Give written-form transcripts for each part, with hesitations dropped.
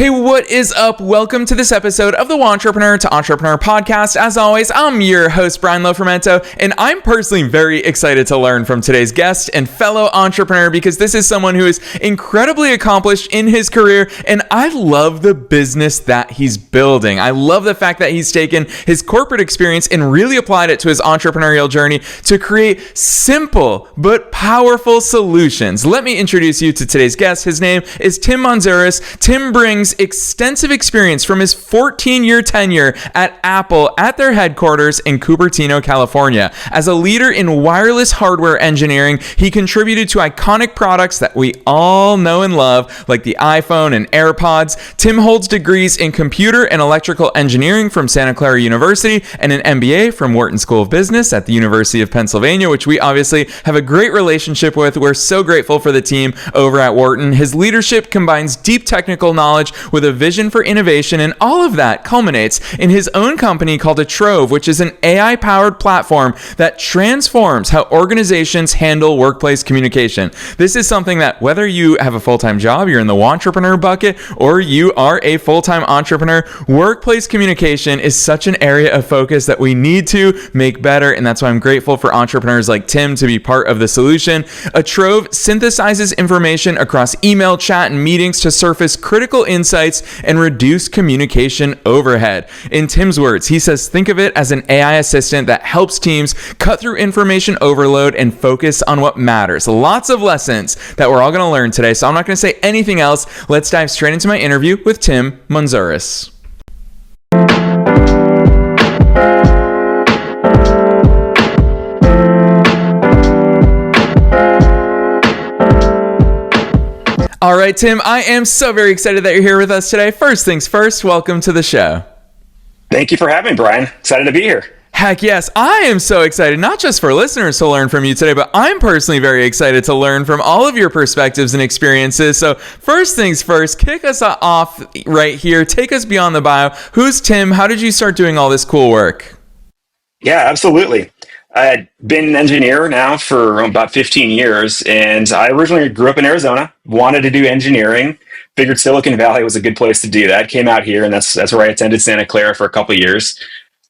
Hey, what is up? Welcome to this episode of the Entrepreneur to Entrepreneur podcast. As always, I'm your host, Brian Lofermento, and I'm personally very excited to learn from today's guest and fellow entrepreneur because this is someone who is incredibly accomplished in his career, and I love the business that he's building. I love the fact that he's taken his corporate experience and really applied it to his entrepreneurial journey to create simple but powerful solutions. Let me introduce you to today's guest. His name is Tim Monzures. Tim brings extensive experience from his 14-year tenure at Apple at their headquarters in Cupertino, California. As a leader in wireless hardware engineering, he contributed to iconic products that we all know and love, like the iPhone and AirPods. Tim holds degrees in computer and electrical engineering from Santa Clara University and an MBA from Wharton School of Business at the University of Pennsylvania, which we obviously have a great relationship with. We're so grateful for the team over at Wharton. His leadership combines deep technical knowledge with a vision for innovation, and all of that culminates in his own company called Attrove, which is an AI-powered platform that transforms how organizations handle workplace communication. This is something that whether you have a full-time job, you're in the entrepreneur bucket, or you are a full-time entrepreneur, workplace communication is such an area of focus that we need to make better, and that's why I'm grateful for entrepreneurs like Tim to be part of the solution. Attrove synthesizes information across email, chat, and meetings to surface critical insights and reduce communication overhead. In Tim's words, he says, think of it as an AI assistant that helps teams cut through information overload and focus on what matters. Lots of lessons that we're all going to learn today, so I'm not going to say anything else. Let's dive straight into my interview with Tim Monzures. All right, Tim, I am so very excited that you're here with us today. First things first, welcome to the show. Thank you for having me, Brian. Excited to be here. Heck yes, I am so excited, not just for listeners to learn from you today, but I'm personally very excited to learn from all of your perspectives and experiences. So first things first, kick us off right here. Take us beyond the bio. Who's Tim? How did you start doing all this cool work? Yeah, absolutely. I had been an engineer now for about 15 years, and I originally grew up in Arizona, wanted to do engineering, figured Silicon Valley was a good place to do that, came out here, and that's where I attended Santa Clara for a couple of years.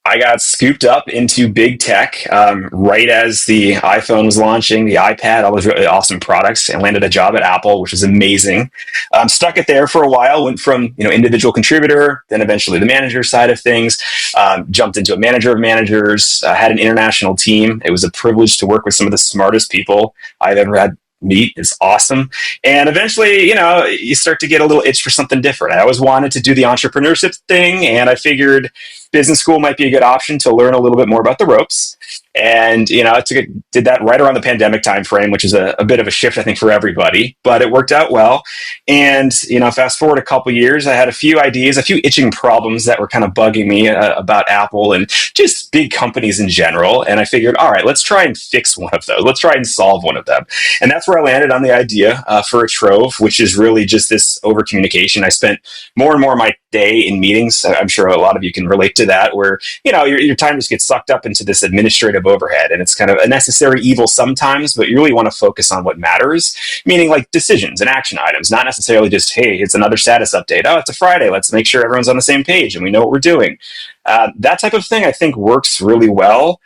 I got scooped up into big tech right as the iPhone was launching, the iPad, all those really awesome products, and landed a job at Apple, which was amazing. Stuck it there for a while, went from individual contributor, then eventually the manager side of things, jumped into a manager of managers, had an international team. It was a privilege to work with some of the smartest people I've ever had meet. It's awesome. And eventually, you start to get a little itch for something different. I always wanted to do the entrepreneurship thing, and I figured business school might be a good option to learn a little bit more about the ropes. And, did that right around the pandemic timeframe, which is a bit of a shift, I think, for everybody, but it worked out well. And, fast forward a couple years, I had a few ideas, a few itching problems that were kind of bugging me about Apple and just big companies in general. And I figured, all right, let's try and fix one of those. Let's try and solve one of them. And that's where I landed on the idea for Trove, which is really just this overcommunication. I spent more and more of my day in meetings. I'm sure a lot of you can relate to that, where, your time just gets sucked up into this administrative overhead, and it's kind of a necessary evil sometimes, but you really want to focus on what matters, meaning like decisions and action items, not necessarily just, hey, it's another status update. Oh, it's a Friday. Let's make sure everyone's on the same page and we know what we're doing. That type of thing, I think, works really well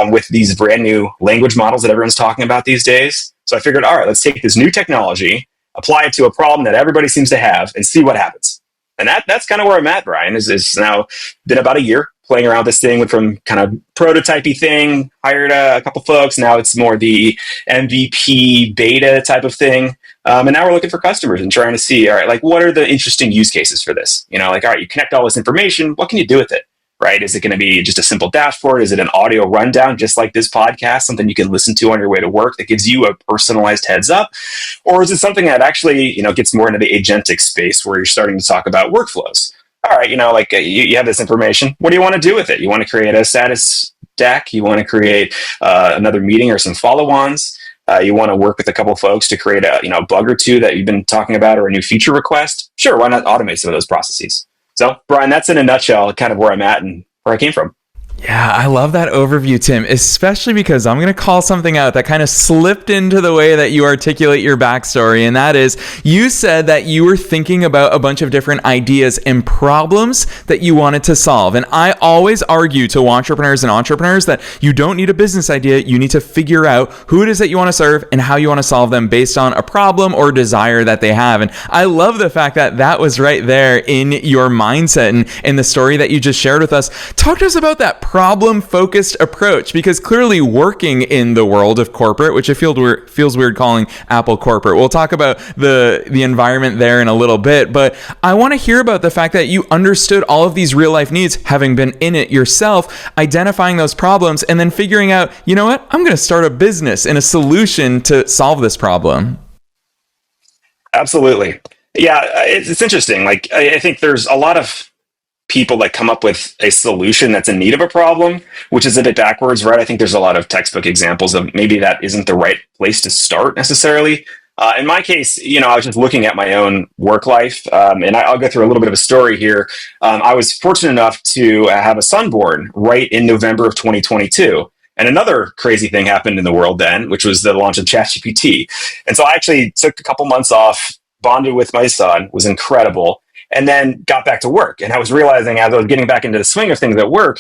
with these brand new language models that everyone's talking about these days. So I figured, all right, let's take this new technology, apply it to a problem that everybody seems to have, and see what happens. And that's kind of where I'm at, Brian, is now been about a year playing around with this thing, went from kind of prototypey thing, hired a couple folks. Now it's more the MVP beta type of thing. And now we're looking for customers and trying to see, all right, like, what are the interesting use cases for this? All right, you connect all this information. What can you do with it? Right? Is it going to be just a simple dashboard? Is it an audio rundown, just like this podcast, something you can listen to on your way to work that gives you a personalized heads up? Or is it something that actually, gets more into the agentic space where you're starting to talk about workflows? All right, you have this information. What do you want to do with it? You want to create a status deck? You want to create another meeting or some follow-ons? You want to work with a couple of folks to create a bug or two that you've been talking about, or a new feature request? Sure, why not automate some of those processes? So, Brian, that's in a nutshell kind of where I'm at and where I came from. Yeah, I love that overview, Tim, especially because I'm going to call something out that kind of slipped into the way that you articulate your backstory. And that is, you said that you were thinking about a bunch of different ideas and problems that you wanted to solve. And I always argue to entrepreneurs that you don't need a business idea. You need to figure out who it is that you want to serve and how you want to solve them based on a problem or desire that they have. And I love the fact that that was right there in your mindset and in the story that you just shared with us. Talk to us about that problem-focused approach, because clearly working in the world of corporate, which it feels weird calling Apple corporate. We'll talk about the environment there in a little bit, but I want to hear about the fact that you understood all of these real-life needs, having been in it yourself, identifying those problems, and then figuring out, you know what, I'm going to start a business and a solution to solve this problem. Absolutely. Yeah, it's interesting. Like, I think there's a lot of people that come up with a solution that's in need of a problem, which is a bit backwards, right? I think there's a lot of textbook examples of maybe that isn't the right place to start necessarily. In my case, I was just looking at my own work life, and I'll go through a little bit of a story here. I was fortunate enough to have a son born right in November of 2022. And another crazy thing happened in the world then, which was the launch of ChatGPT. And so I actually took a couple months off, bonded with my son, was incredible, and then got back to work. And I was realizing as I was getting back into the swing of things at work,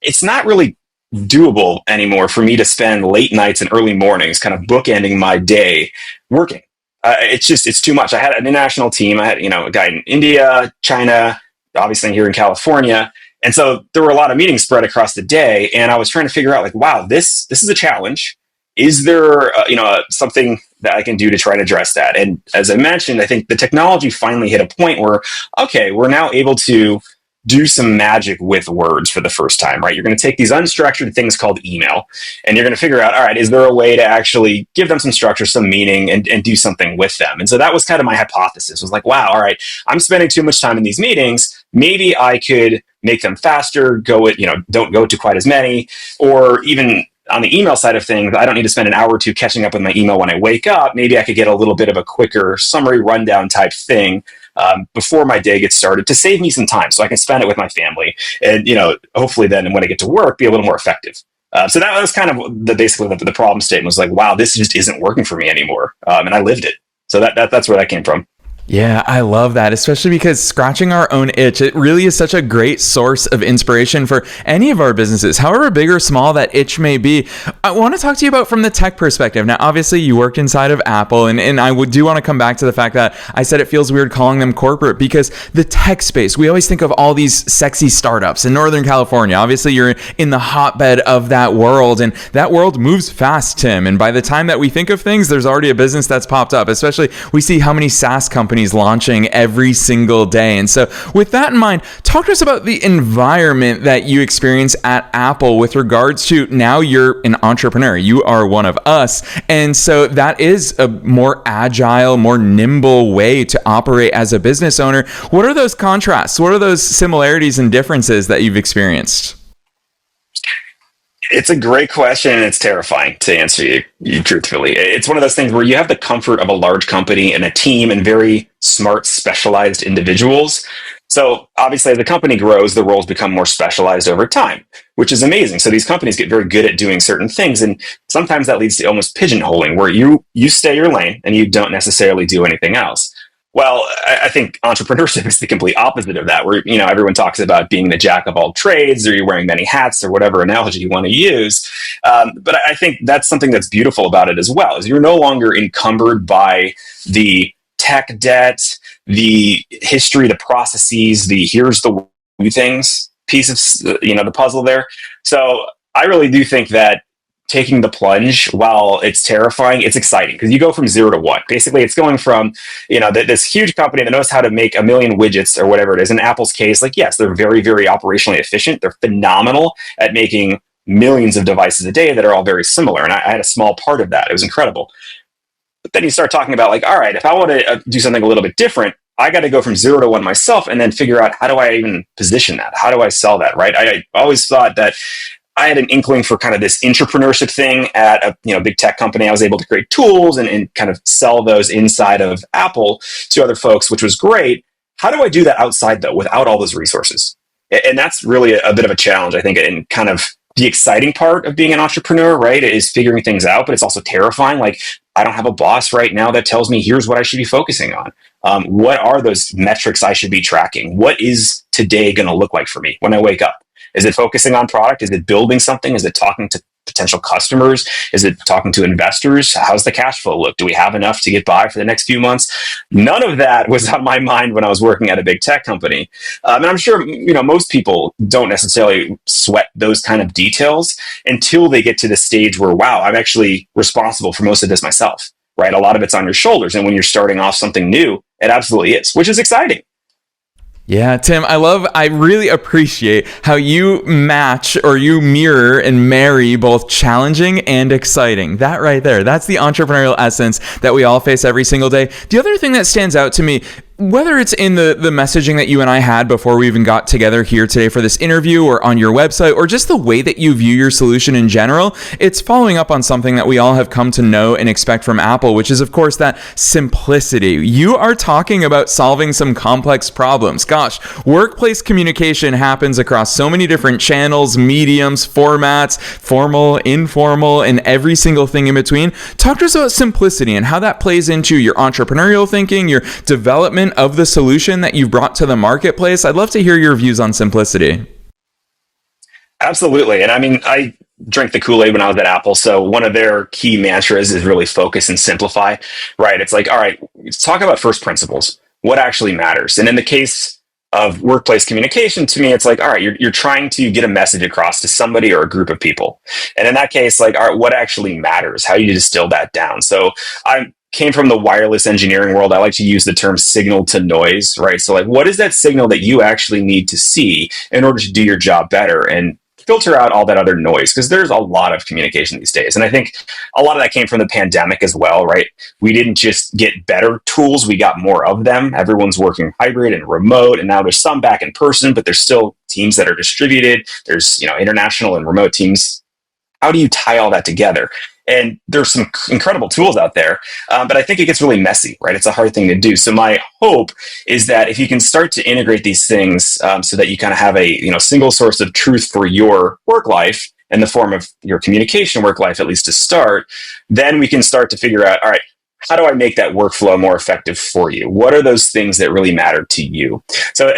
it's not really doable anymore for me to spend late nights and early mornings kind of bookending my day working. It's too much. I had an international team. I had, a guy in India, China, obviously here in California. And so there were a lot of meetings spread across the day. And I was trying to figure out like, wow, this is a challenge. Is there, something that I can do to try to address that? And as I mentioned, I think the technology finally hit a point where, okay, we're now able to do some magic with words for the first time, right? You're going to take these unstructured things called email, and you're going to figure out, all right, is there a way to actually give them some structure, some meaning, and do something with them? And so that was kind of my hypothesis, was like, wow, all right, I'm spending too much time in these meetings. Maybe I could make them faster, don't go to quite as many, or even on the email side of things, I don't need to spend an hour or two catching up with my email when I wake up. Maybe I could get a little bit of a quicker summary rundown type thing before my day gets started to save me some time so I can spend it with my family. And, hopefully then when I get to work, be a little more effective. So that was kind of basically the problem statement, was like, wow, this just isn't working for me anymore. And I lived it. So that's where that came from. Yeah, I love that, especially because scratching our own itch, it really is such a great source of inspiration for any of our businesses, however big or small that itch may be. I want to talk to you about from the tech perspective. Now, obviously, you worked inside of Apple, and I do want to come back to the fact that I said it feels weird calling them corporate, because the tech space, we always think of all these sexy startups in Northern California. Obviously, you're in the hotbed of that world, and that world moves fast, Tim. And by the time that we think of things, there's already a business that's popped up, especially we see how many SaaS companies launching every single day. And so with that in mind, talk to us about the environment that you experience at Apple with regards to, now you're an entrepreneur, you are one of us. And so that is a more agile, more nimble way to operate as a business owner. What are those contrasts? What are those similarities and differences that you've experienced? It's a great question, and it's terrifying, to answer you truthfully. It's one of those things where you have the comfort of a large company and a team and very smart, specialized individuals. So obviously, as the company grows, the roles become more specialized over time, which is amazing. So these companies get very good at doing certain things, and sometimes that leads to almost pigeonholing, where you stay your lane and you don't necessarily do anything else. Well, I think entrepreneurship is the complete opposite of that, where, everyone talks about being the jack of all trades, or you're wearing many hats, or whatever analogy you want to use. But I think that's something that's beautiful about it as well, is you're no longer encumbered by the tech debt, the history, the processes, here's the way we do things piece of, the puzzle there. So I really do think that taking the plunge, while it's terrifying, it's exciting, because you go from 0 to 1. Basically, it's going from, this huge company that knows how to make a million widgets or whatever it is. In Apple's case, like, yes, they're very, very operationally efficient. They're phenomenal at making millions of devices a day that are all very similar. And I had a small part of that. It was incredible. But then you start talking about, like, all right, if I want to do something a little bit different, I got to go from 0 to 1 myself, and then figure out, how do I even position that? How do I sell that, right? I always thought that I had an inkling for kind of this entrepreneurship thing at a big tech company. I was able to create tools and kind of sell those inside of Apple to other folks, which was great. How do I do that outside, though, without all those resources? And that's really a bit of a challenge, I think, and kind of the exciting part of being an entrepreneur, right, is figuring things out, but it's also terrifying. Like, I don't have a boss right now that tells me here's what I should be focusing on. What are those metrics I should be tracking? What is today going to look like for me when I wake up? Is it focusing on product? Is it building something? Is it talking to potential customers? Is it talking to investors? How's the cash flow look? Do we have enough to get by for the next few months? None of that was on my mind when I was working at a big tech company. And I'm sure, most people don't necessarily sweat those kind of details until they get to the stage where, wow, I'm actually responsible for most of this myself, right? A lot of it's on your shoulders. And when you're starting off something new, it absolutely is, which is exciting. Yeah, Tim, I really appreciate how you match or you mirror and marry both challenging and exciting. That right there, that's the entrepreneurial essence that we all face every single day. The other thing that stands out to me, whether it's in the messaging that you and I had before we even got together here today for this interview or on your website or just the way that you view your solution in general, it's following up on something that we all have come to know and expect from Apple, which is, of course, that simplicity. You are talking about solving some complex problems. Gosh, workplace communication happens across so many different channels, mediums, formats, formal, informal, and every single thing in between. Talk to us about simplicity and how that plays into your entrepreneurial thinking, your development of the solution that you've brought to the marketplace. I'd love to hear your views on simplicity. Absolutely. And I mean, I drank the Kool-Aid when I was at Apple. So one of their key mantras is really focus and simplify, right? It's like, all right, let's talk about first principles. What actually matters? And in the case of workplace communication, to me, it's like, all right, you're trying to get a message across to somebody or a group of people. And in that case, like, all right, what actually matters? How do you distill that down? So I came from the wireless engineering world. I like to use the term signal to noise, right? So like, what is that signal that you actually need to see in order to do your job better and filter out all that other noise? Because there's a lot of communication these days. And I think a lot of that came from the pandemic as well, right? We didn't just get better tools, we got more of them. Everyone's working hybrid and remote, and now there's some back in person, but there's still teams that are distributed. There's, international and remote teams. How do you tie all that together? And there's some incredible tools out there, but I think it gets really messy, right? It's a hard thing to do. So my hope is that if you can start to integrate these things so that you kind of have a single source of truth for your work life in the form of your communication work life, at least to start, then we can start to figure out, all right, how do I make that workflow more effective for you? What are those things that really matter to you? So,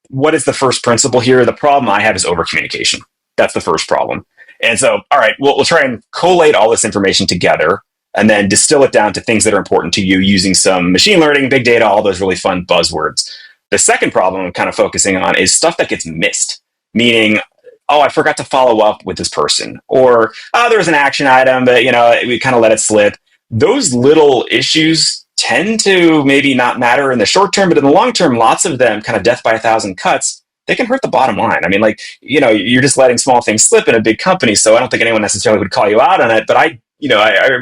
what is the first principle here? The problem I have is overcommunication. That's the first problem. And so, all right, we'll try and collate all this information together and then distill it down to things that are important to you using some machine learning, big data, all those really fun buzzwords. The second problem I'm kind of focusing on is stuff that gets missed, meaning, oh, I forgot to follow up with this person, or, oh, there was an action item, but, we kind of let it slip. Those little issues tend to maybe not matter in the short term, but in the long term, lots of them, kind of death by a thousand cuts, they can hurt the bottom line. I mean, you're just letting small things slip in a big company. So I don't think anyone necessarily would call you out on it. But I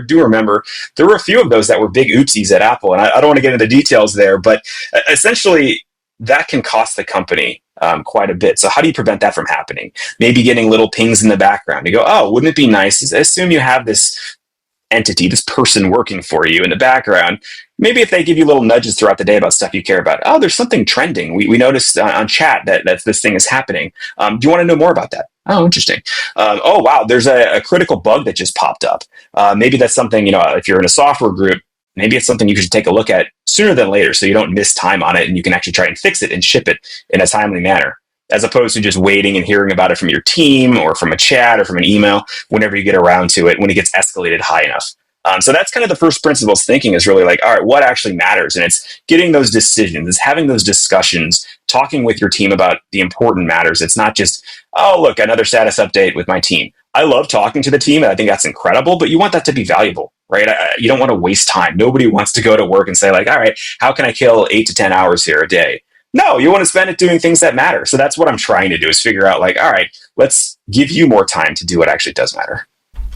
do remember there were a few of those that were big oopsies at Apple. And I don't want to get into the details there, but essentially that can cost the company quite a bit. So how do you prevent that from happening? Maybe getting little pings in the background. You go, oh, wouldn't it be nice? Assume you have this entity, this person working for you in the background. Maybe if they give you little nudges throughout the day about stuff you care about. Oh, there's something trending. We noticed on chat that this thing is happening. Do you want to know more about that? Oh, interesting. Oh, wow, there's a critical bug that just popped up. Maybe that's something, if you're in a software group, maybe it's something you should take a look at sooner than later so you don't miss time on it and you can actually try and fix it and ship it in a timely manner, as opposed to just waiting and hearing about it from your team or from a chat or from an email whenever you get around to it, when it gets escalated high enough. So that's kind of the first principles thinking, is really like, all right, what actually matters? And it's getting those decisions, it's having those discussions, talking with your team about the important matters. It's not just, oh, look, another status update with my team. I love talking to the team, and I think that's incredible, but you want that to be valuable, right? You don't want to waste time. Nobody wants to go to work and say like, all right, how can I kill 8 to 10 hours here a day? No, you want to spend it doing things that matter. So that's what I'm trying to do, is figure out like, all right, let's give you more time to do what actually does matter.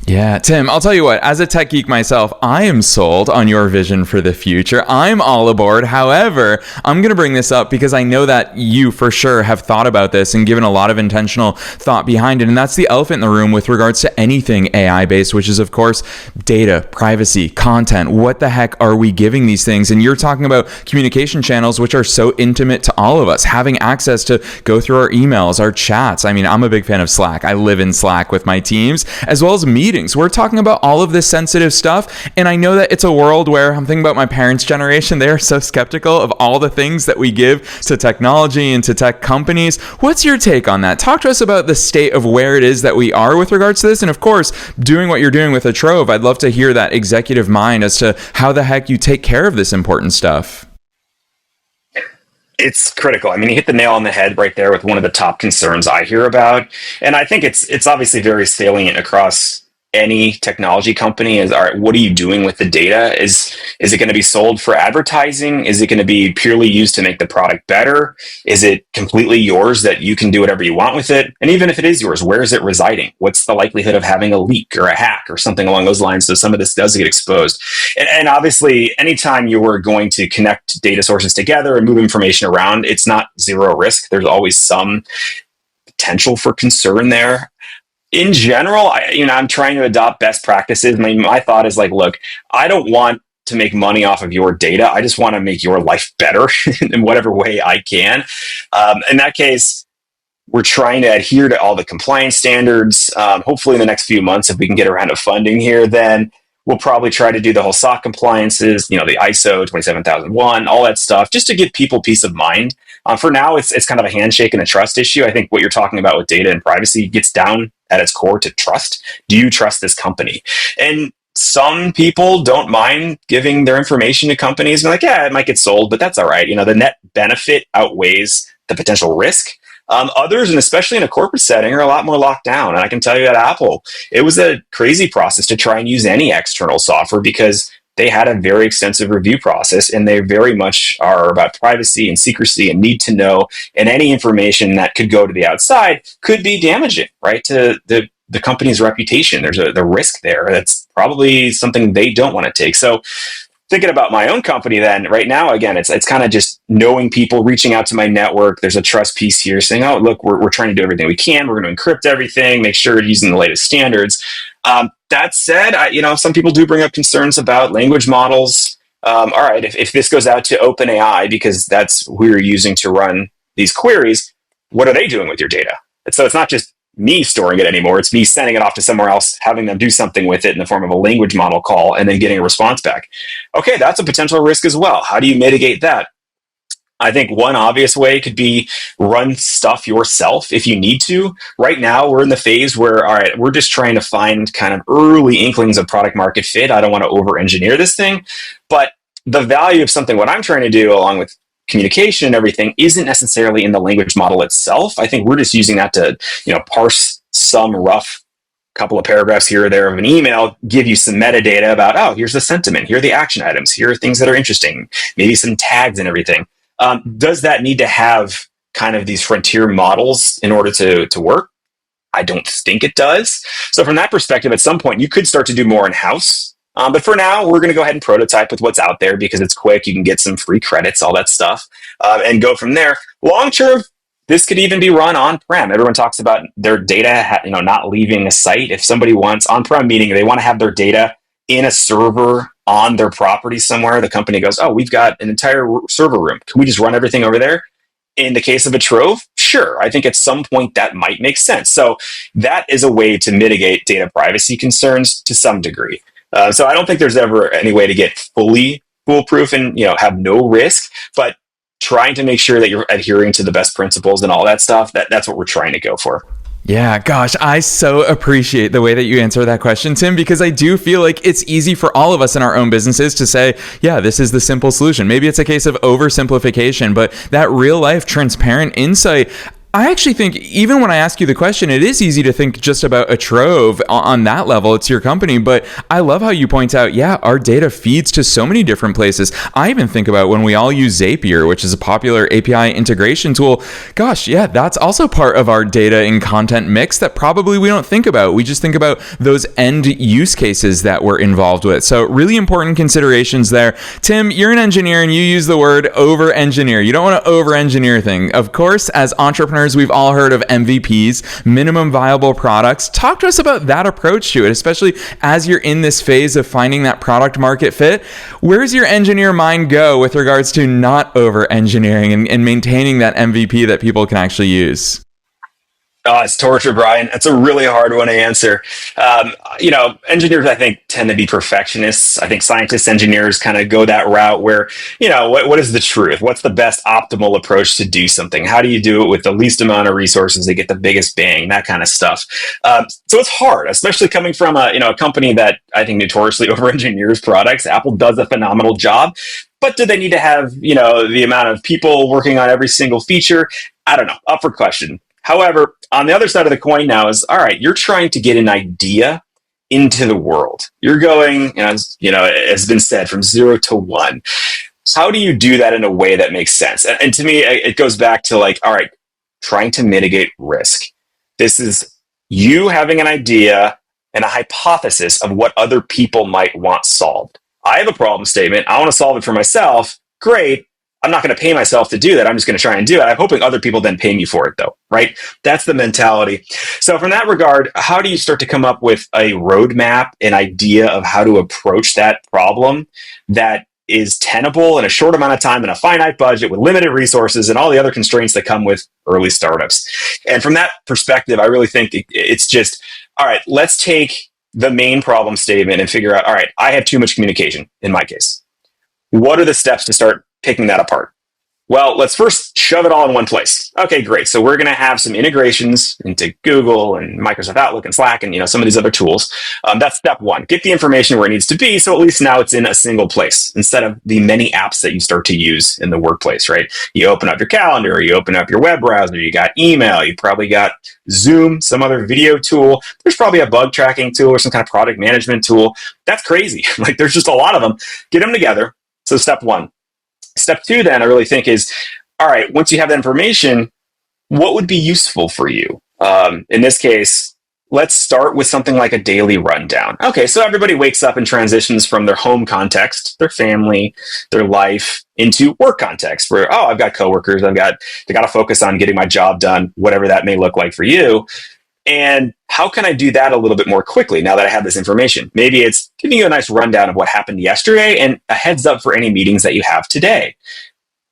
Yeah, Tim, I'll tell you what, as a tech geek myself, I am sold on your vision for the future. I'm all aboard. However, I'm going to bring this up because I know that you for sure have thought about this and given a lot of intentional thought behind it. And that's the elephant in the room with regards to anything AI based, which is, of course, data, privacy, content. What the heck are we giving these things? And you're talking about communication channels, which are so intimate to all of us, having access to go through our emails, our chats. I mean, I'm a big fan of Slack. I live in Slack with my teams, as well as meetings. We're talking about all of this sensitive stuff. And I know that it's a world where I'm thinking about my parents' generation. They are so skeptical of all the things that we give to technology and to tech companies. What's your take on that? Talk to us about the state of where it is that we are with regards to this. And of course, doing what you're doing with Attrove, I'd love to hear that executive mind as to how the heck you take care of this important stuff. It's critical. I mean, you hit the nail on the head right there with one of the top concerns I hear about. And I think it's obviously very salient across any technology company is, all right, what are you doing with the data? Is it going to be sold for advertising? Is it going to be purely used to make the product better? Is it completely yours that you can do whatever you want with it? And even if it is yours, where is it residing? What's the likelihood of having a leak or a hack or something along those lines? So some of this does get exposed. And obviously, anytime you are going to connect data sources together and move information around, it's not zero risk. There's always some potential for concern there. In general, I'm trying to adopt best practices. My thought is like, look, I don't want to make money off of your data. I just want to make your life better in whatever way I can. In that case, we're trying to adhere to all the compliance standards. Hopefully in the next few months, if we can get around to funding here, then we'll probably try to do the whole SOC compliances, the ISO 27001, all that stuff, just to give people peace of mind. For now, it's kind of a handshake and a trust issue. I think what you're talking about with data and privacy gets down at its core to trust. Do you trust this company? And some people don't mind giving their information to companies and like, yeah, it might get sold, but that's all right. The net benefit outweighs the potential risk. Others, and especially in a corporate setting, are a lot more locked down. And I can tell you at Apple, it was a crazy process to try and use any external software because they had a very extensive review process, and they very much are about privacy and secrecy and need to know. And any information that could go to the outside could be damaging, right, to the company's reputation. There's the risk there. That's probably something they don't want to take. So thinking about my own company then, right now, again, it's kind of just knowing people, reaching out to my network. There's a trust piece here saying, oh, look, we're trying to do everything we can. We're going to encrypt everything, make sure we're using the latest standards. That said, some people do bring up concerns about language models. All right, if this goes out to OpenAI, because that's who you're using to run these queries, what are they doing with your data? And so it's not just me storing it anymore. It's me sending it off to somewhere else, having them do something with it in the form of a language model call, and then getting a response back. Okay, that's a potential risk as well. How do you mitigate that? I think one obvious way could be run stuff yourself if you need to. Right now, we're in the phase where, all right, we're just trying to find kind of early inklings of product market fit. I don't want to over-engineer this thing. But the value of something, what I'm trying to do along with communication and everything, isn't necessarily in the language model itself. I think we're just using that to, parse some rough couple of paragraphs here or there of an email, give you some metadata about, oh, here's the sentiment, here are the action items, here are things that are interesting, maybe some tags and everything. Does that need to have kind of these frontier models in order to work? I don't think it does. So from that perspective, at some point, you could start to do more in-house. But for now, we're going to go ahead and prototype with what's out there because it's quick. You can get some free credits, all that stuff, and go from there. Long term, this could even be run on-prem. Everyone talks about their data, not leaving a site. If somebody wants on-prem, meaning they want to have their data in a server on their property somewhere, the company goes, oh, we've got an entire server room. Can we just run everything over there? In the case of a Trove, sure. I think at some point that might make sense. So that is a way to mitigate data privacy concerns to some degree. So I don't think there's ever any way to get fully foolproof and have no risk, but trying to make sure that you're adhering to the best principles and all that stuff, that's what we're trying to go for. Yeah, gosh, I so appreciate the way that you answer that question, Tim, because I do feel like it's easy for all of us in our own businesses to say, yeah, this is the simple solution. Maybe it's a case of oversimplification, but that real life transparent insight, I actually think even when I ask you the question, it is easy to think just about Attrove on that level. It's your company, but I love how you point out, yeah, our data feeds to so many different places. I even think about when we all use Zapier, which is a popular API integration tool. Gosh, yeah, that's also part of our data and content mix that probably we don't think about. We just think about those end use cases that we're involved with. So really important considerations there. Tim, you're an engineer and you use the word over-engineer. You don't want to over-engineer things. Of course, as entrepreneurs, we've all heard of MVPs, minimum viable products. Talk to us about that approach to it, especially as you're in this phase of finding that product market fit. Where does your engineer mind go with regards to not over engineering and maintaining that MVP that people can actually use? Oh, it's torture, Brian. That's a really hard one to answer. Engineers, I think, tend to be perfectionists. I think scientists, engineers kind of go that route where, what is the truth? What's the best optimal approach to do something? How do you do it with the least amount of resources to get the biggest bang? That kind of stuff. So it's hard, especially coming from a company that I think notoriously over-engineers products. Apple does a phenomenal job. But do they need to have, the amount of people working on every single feature? I don't know. Up for question. However, on the other side of the coin now is, all right, you're trying to get an idea into the world. You're going, as has been said, from 0 to 1. How do you do that in a way that makes sense? And to me, it goes back to all right, trying to mitigate risk. This is you having an idea and a hypothesis of what other people might want solved. I have a problem statement. I want to solve it for myself. Great. I'm not going to pay myself to do that. I'm just going to try and do it. I'm hoping other people then pay me for it, though, right? That's the mentality. So from that regard, how do you start to come up with a roadmap, an idea of how to approach that problem that is tenable in a short amount of time in a finite budget with limited resources and all the other constraints that come with early startups? And from that perspective, I really think it's just, all right, let's take the main problem statement and figure out, all right, I have too much communication in my case. What are the steps to start picking that apart? Well, let's first shove it all in one place. Okay, great. So we're going to have some integrations into Google and Microsoft Outlook and Slack and some of these other tools. That's step one. Get the information where it needs to be, so at least now it's in a single place instead of the many apps that you start to use in the workplace, right? You open up your calendar, you open up your web browser, you got email, you probably got Zoom, some other video tool. There's probably a bug tracking tool or some kind of product management tool. That's crazy. There's just a lot of them. Get them together. So step one. Step two, then, I really think is, all right, once you have that information, what would be useful for you? In this case, let's start with something like a daily rundown. Okay, so everybody wakes up and transitions from their home context, their family, their life, into work context where, I've got coworkers, they got to focus on getting my job done, whatever that may look like for you. And how can I do that a little bit more quickly now that I have this information? Maybe it's giving you a nice rundown of what happened yesterday and a heads up for any meetings that you have today.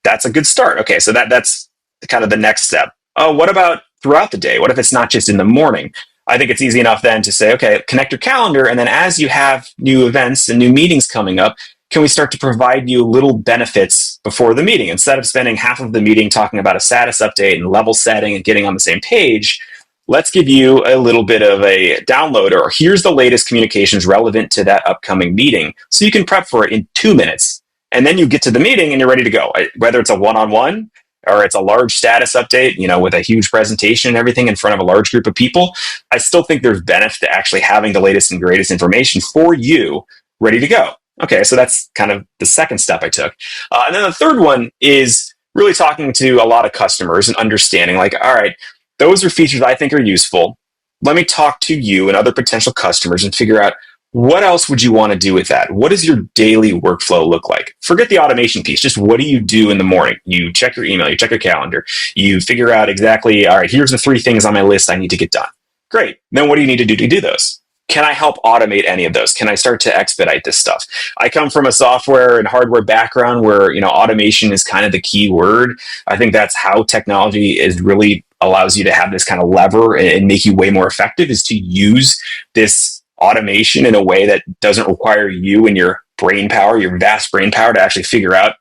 That's a good start. Okay, so that's kind of the next step. Oh, what about throughout the day? What if it's not just in the morning? I think it's easy enough then to say, okay, connect your calendar. And then as you have new events and new meetings coming up, can we start to provide you little benefits before the meeting? Instead of spending half of the meeting talking about a status update and level setting and getting on the same page, let's give you a little bit of a download, or here's the latest communications relevant to that upcoming meeting. So you can prep for it in 2 minutes. And then you get to the meeting and you're ready to go. Whether it's a one-on-one or it's a large status update, with a huge presentation and everything in front of a large group of people, I still think there's benefit to actually having the latest and greatest information for you ready to go. Okay, so that's kind of the second step I took. And then the third one is really talking to a lot of customers and understanding all right, those are features I think are useful. Let me talk to you and other potential customers and figure out what else would you want to do with that? What does your daily workflow look like? Forget the automation piece. Just what do you do in the morning? You check your email, you check your calendar, you figure out exactly, all right, here's the 3 things on my list I need to get done. Great. Then what do you need to do those? Can I help automate any of those? Can I start to expedite this stuff? I come from a software and hardware background where, automation is kind of the key word. I think that's how technology is really allows you to have this kind of lever and make you way more effective, is to use this automation in a way that doesn't require you and your brain power, your vast brain power, to actually figure out,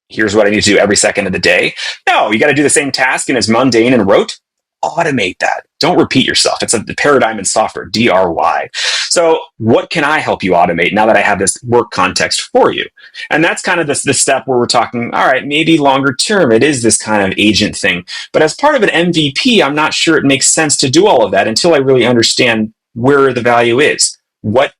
here's what I need to do every second of the day. No, you got to do the same task and it's mundane and rote. automate that. Don't repeat yourself. It's the paradigm in software, DRY. So what can I help you automate now that I have this work context for you? And that's kind of the step where we're talking, all right, maybe longer term, it is this kind of agent thing. But as part of an MVP, I'm not sure it makes sense to do all of that until I really understand where the value is, what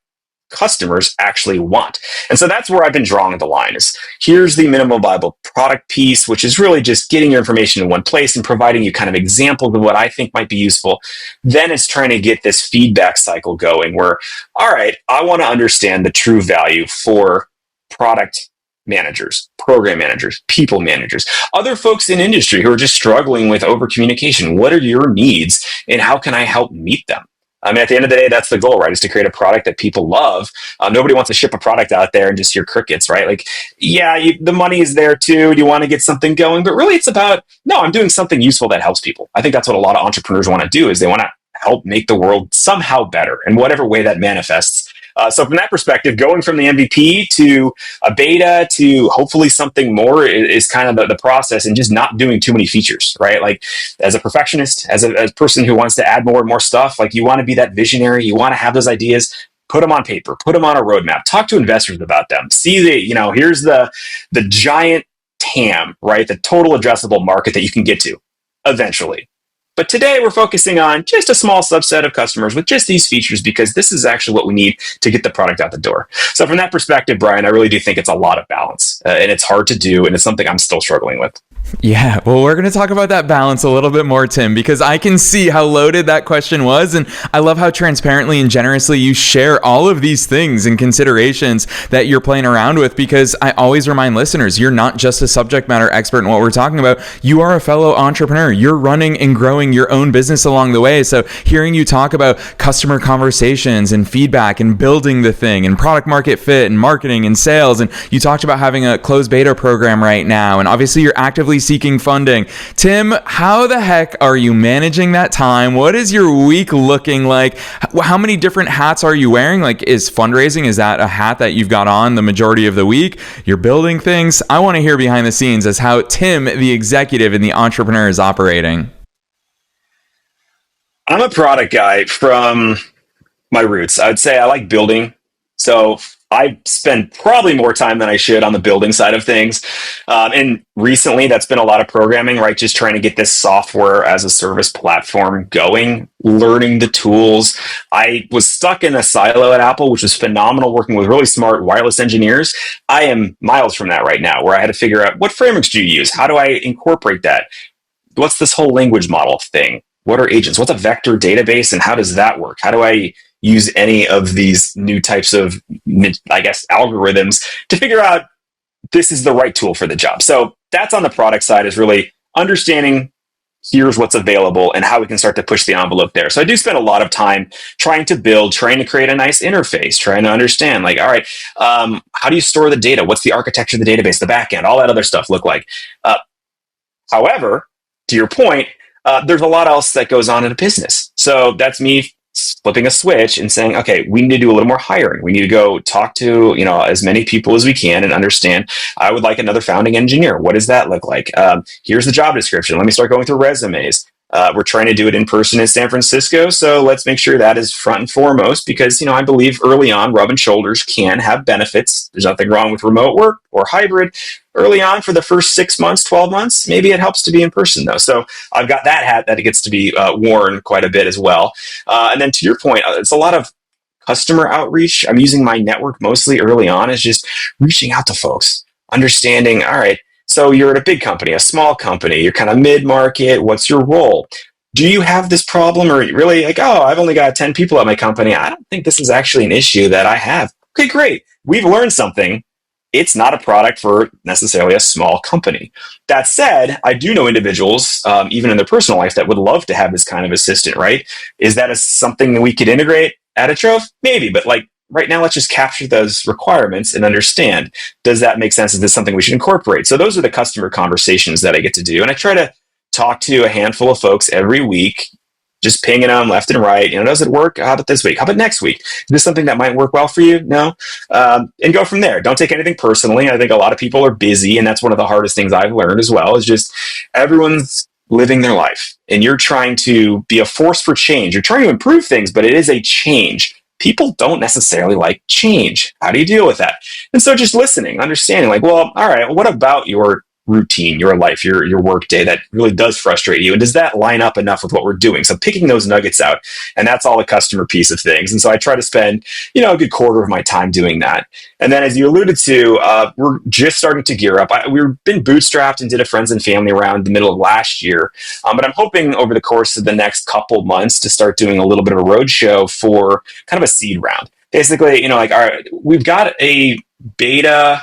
customers actually want. And so that's where I've been drawing the line is here's the minimal viable product piece, which is really just getting your information in one place and providing you kind of examples of what I think might be useful. Then it's trying to get this feedback cycle going where, all right, I want to understand the true value for product managers, program managers, people managers, other folks in industry who are just struggling with over communication. What are your needs and how can I help meet them? I mean, at the end of the day, that's the goal, right? Is to create a product that people love. Nobody wants to ship a product out there and just hear crickets, right? Like, yeah, the money is there too. You want to get something going, but really it's about, no, I'm doing something useful that helps people. I think that's what a lot of entrepreneurs want to do is they want to help make the world somehow better in whatever way that manifests. So from that perspective, going from the MVP to a beta to hopefully something more is kind of the process, and just not doing too many features, right? Like as a perfectionist, as a person who wants to add more and more stuff, like you want to be that visionary, you want to have those ideas, put them on paper, put them on a roadmap, talk to investors about them, see here's the giant TAM, right? The total addressable market that you can get to eventually. But today we're focusing on just a small subset of customers with just these features because this is actually what we need to get the product out the door. So from that perspective, Brian, I really do think it's a lot of balance and it's hard to do. And it's something I'm still struggling with. Yeah, well, we're going to talk about that balance a little bit more, Tim, because I can see how loaded that question was. And I love how transparently and generously you share all of these things and considerations that you're playing around with, because I always remind listeners, you're not just a subject matter expert in what we're talking about. You are a fellow entrepreneur. You're running and growing your own business along the way. So hearing you talk about customer conversations and feedback and building the thing and product market fit and marketing and sales. And you talked about having a closed beta program right now. And obviously you're actively seeking funding. Tim, how the heck are you managing that time? What is your week looking like? How many different hats are you wearing? Like, is fundraising, is that a hat that you've got on the majority of the week? You're building things. I want to hear behind the scenes as how Tim, the executive and the entrepreneur, is operating. I'm a product guy from my roots. I would say I like building. So I spend probably more time than I should on the building side of things. And recently that's been a lot of programming, right? Just trying to get this software as a service platform going, learning the tools. I was stuck in a silo at Apple, which was phenomenal, working with really smart wireless engineers. I am miles from that right now, where I had to figure out what frameworks do you use? How do I incorporate that? What's this whole language model thing? What are agents? What's a vector database and how does that work? How do I use any of these new types of, I guess, algorithms to figure out this is the right tool for the job? So that's on the product side, is really understanding here's what's available and how we can start to push the envelope there. So I do spend a lot of time trying to build, trying to create a nice interface, trying to understand, like, all right, how do you store the data? What's the architecture of the database, the backend, all that other stuff look like? However, to your point, there's a lot else that goes on in a business. So that's me flipping a switch and saying, okay, we need to do a little more hiring. We need to go talk to, as many people as we can and understand, I would like another founding engineer. What does that look like? Here's the job description. Let me start going through resumes. We're trying to do it in person in San Francisco. So let's make sure that is front and foremost because, I believe early on, rubbing shoulders can have benefits. There's nothing wrong with remote work or hybrid. Early on for the first 6 months, 12 months, maybe it helps to be in person though. So I've got that hat that gets to be worn quite a bit as well. And then to your point, it's a lot of customer outreach. I'm using my network mostly early on as just reaching out to folks, understanding, all right, so you're at a big company, a small company, you're kind of mid-market, what's your role? Do you have this problem? Or really like, oh, I've only got 10 people at my company. I don't think this is actually an issue that I have. Okay, great. We've learned something. It's not a product for necessarily a small company. That said, I do know individuals, even in their personal life, that would love to have this kind of assistant, right? Is that something that we could integrate at Attrove? Maybe, but right now, let's just capture those requirements and understand, does that make sense? Is this something we should incorporate? So those are the customer conversations that I get to do. And I try to talk to a handful of folks every week, just pinging them left and right. Does it work? How about this week? How about next week? Is this something that might work well for you? No. And go from there. Don't take anything personally. I think a lot of people are busy. And that's one of the hardest things I've learned as well, is just everyone's living their life and you're trying to be a force for change. You're trying to improve things, but it is a change. People don't necessarily like change. How do you deal with that? And so just listening, understanding like, well, all right, what about your routine, your life, your work day that really does frustrate you? And does that line up enough with what we're doing? So picking those nuggets out, and that's all the customer piece of things. And so I try to spend, a good quarter of my time doing that. And then as you alluded to, we're just starting to gear up. We've been bootstrapped and did a friends and family around the middle of last year. But I'm hoping over the course of the next couple months to start doing a little bit of a roadshow for kind of a seed round. Basically, all right, we've got a beta.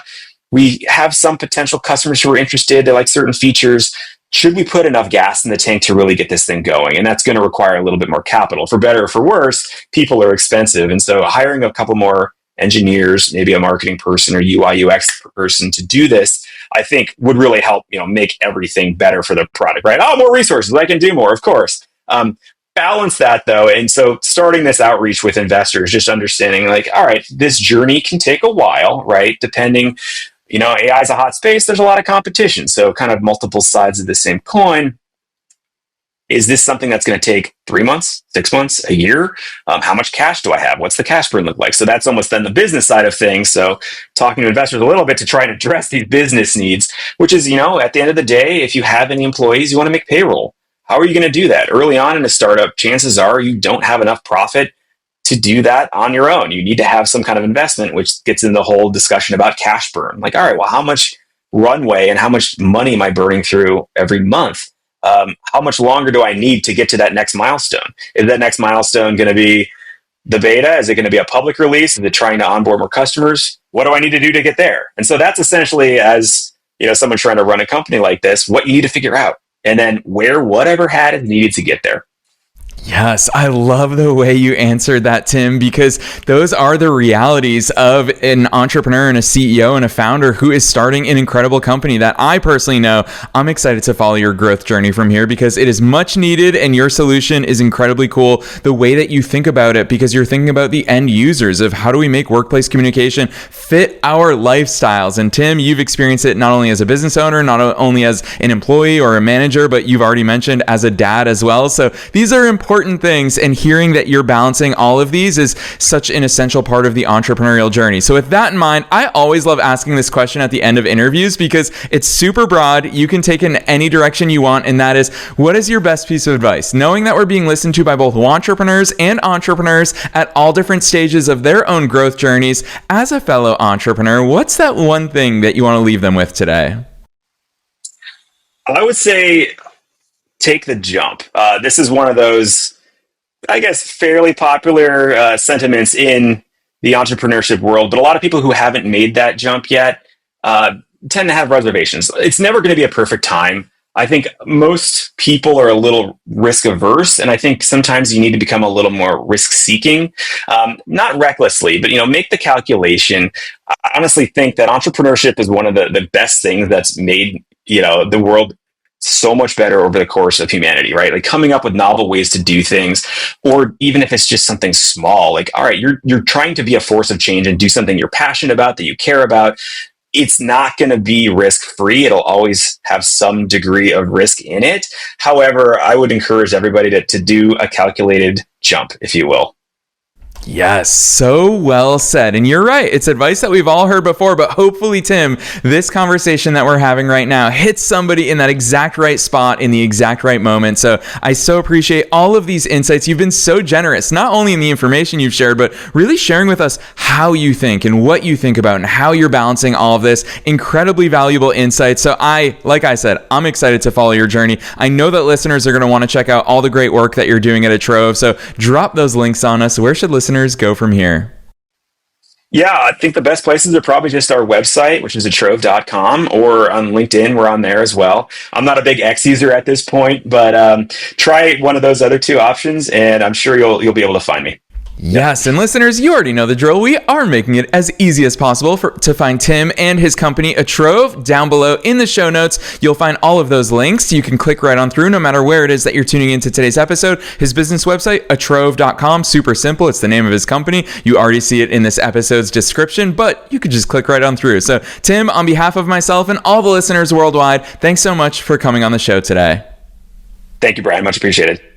We have some potential customers who are interested. They like certain features. Should we put enough gas in the tank to really get this thing going? And that's going to require a little bit more capital. For better or for worse, people are expensive. And so hiring a couple more engineers, maybe a marketing person or UI UX person to do this, I think would really help, make everything better for the product, right? Oh, more resources. I can do more, of course. Balance that though. And so starting this outreach with investors, just understanding like, all right, this journey can take a while, right? Depending, AI is a hot space. There's a lot of competition. So kind of multiple sides of the same coin. Is this something that's going to take 3 months, 6 months, a year? How much cash do I have? What's the cash burn look like? So that's almost then the business side of things. So talking to investors a little bit to try and address these business needs, which is, at the end of the day, if you have any employees, you want to make payroll. How are you going to do that? Early on in a startup, chances are you don't have enough profit to do that on your own. You need to have some kind of investment, which gets in the whole discussion about cash burn. Like, all right, well, how much runway and how much money am I burning through every month? How much longer do I need to get to that next milestone? Is that next milestone going to be the beta? Is it going to be a public release? Is it trying to onboard more customers? What do I need to do to get there? And so that's essentially, as someone trying to run a company like this, what you need to figure out, and then wear whatever hat is needed to get there. Yes, I love the way you answered that, Tim, because those are the realities of an entrepreneur and a CEO and a founder who is starting an incredible company that I personally know. I'm excited to follow your growth journey from here because it is much needed and your solution is incredibly cool. The way that you think about it, because you're thinking about the end users of how do we make workplace communication fit our lifestyles. And Tim, you've experienced it not only as a business owner, not only as an employee or a manager, but you've already mentioned as a dad as well. So these are important things, and hearing that you're balancing all of these is such an essential part of the entrepreneurial journey. So with that in mind, I always love asking this question at the end of interviews because it's super broad. You can take in any direction you want, and that is, what is your best piece of advice? Knowing that we're being listened to by both entrepreneurs and entrepreneurs at all different stages of their own growth journeys, as a fellow entrepreneur, what's that one thing that you want to leave them with today? I would say take the jump. This is one of those, I guess, fairly popular sentiments in the entrepreneurship world, but a lot of people who haven't made that jump yet tend to have reservations. It's never going to be a perfect time. I think most people are a little risk averse, and I think sometimes you need to become a little more risk seeking, not recklessly, but make the calculation. I honestly think that entrepreneurship is one of the best things that's made the world so much better over the course of humanity, right? Like coming up with novel ways to do things, or even if it's just something small, like, all right, you're trying to be a force of change and do something you're passionate about, that you care about. It's not going to be risk-free. It'll always have some degree of risk in it. However, I would encourage everybody to do a calculated jump, if you will. Yes, so well said. And you're right. It's advice that we've all heard before, but hopefully, Tim, this conversation that we're having right now hits somebody in that exact right spot in the exact right moment. So I so appreciate all of these insights. You've been so generous, not only in the information you've shared, but really sharing with us how you think and what you think about and how you're balancing all of this. Incredibly valuable insights. So like I said, I'm excited to follow your journey. I know that listeners are going to want to check out all the great work that you're doing at Attrove. So drop those links on us. Where should listeners go from here? Yeah, I think the best places are probably just our website, which is attrove.com, or on LinkedIn. We're on there as well. I'm not a big X user at this point, but try one of those other two options, and I'm sure you'll be able to find me. Yes, and listeners, you already know the drill. We are making it as easy as possible to find Tim and his company, Attrove. Down below in the show notes, you'll find all of those links. You can click right on through no matter where it is that you're tuning into today's episode. His business website, attrove.com, super simple. It's the name of his company. You already see it in this episode's description, but you could just click right on through. So, Tim, on behalf of myself and all the listeners worldwide, thanks so much for coming on the show today. Thank you, Brian. Much appreciated.